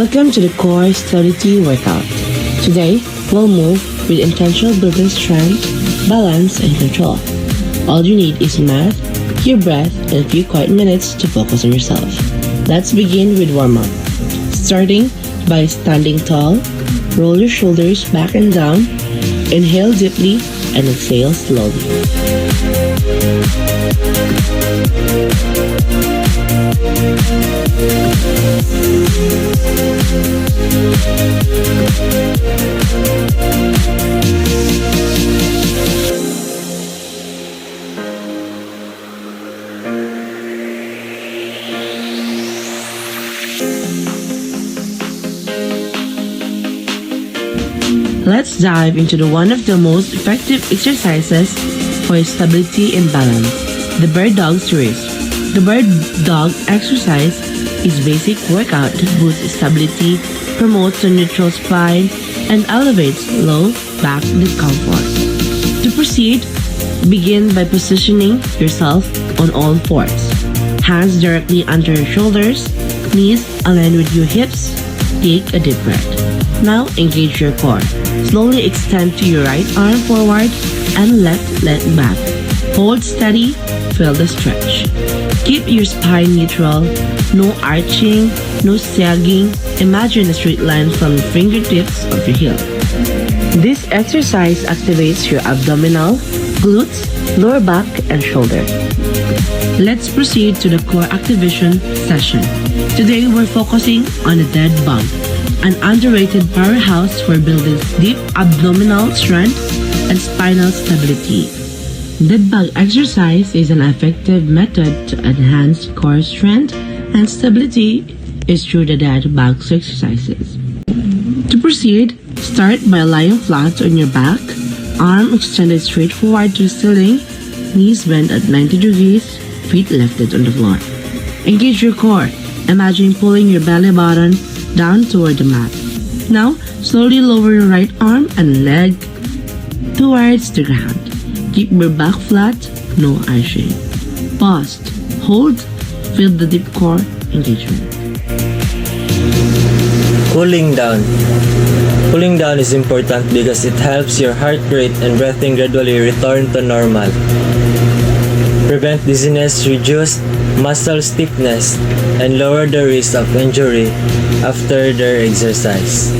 Welcome to the Core Stability Workout. Today, we'll move with intentional building strength, balance, and control. All you need is math, your breath, and a few quiet minutes to focus on yourself. Let's begin with warm-up. Starting by standing tall, roll your shoulders back and down, inhale deeply, and exhale slowly. Let's dive into one of the most effective exercises for stability and balance, the bird dog series. The bird dog exercise is basic workout that boosts stability, promotes a neutral spine, and elevates low back discomfort. To proceed, begin by positioning yourself on all fours. Hands directly under your shoulders, knees aligned with your hips. Take a deep breath. Now engage your core. Slowly extend to your right arm forward and left leg back. Hold steady, feel the stretch. Keep your spine neutral, no arching, no sagging. Imagine a straight line from the fingertips of your heel. This exercise activates your abdominal, glutes, lower back, and shoulder. Let's proceed to the core activation session. Today we're focusing on the dead bug, an underrated powerhouse for building deep abdominal strength and spinal stability. Dead bug exercise is an effective method to enhance core strength and stability is through the dead bug exercises. To proceed, start by lying flat on your back, arm extended straight forward to the ceiling, knees bent at 90 degrees, feet lifted on the floor. Engage your core. Imagine pulling your belly button down toward the mat. Now, slowly lower your right arm and leg towards the ground. Keep your back flat, no arching. Pause. Hold. Feel the deep core engagement. Cooling down. Cooling down is important because it helps your heart rate and breathing gradually return to normal. Prevent dizziness, reduce muscle stiffness, and lower the risk of injury after their exercise.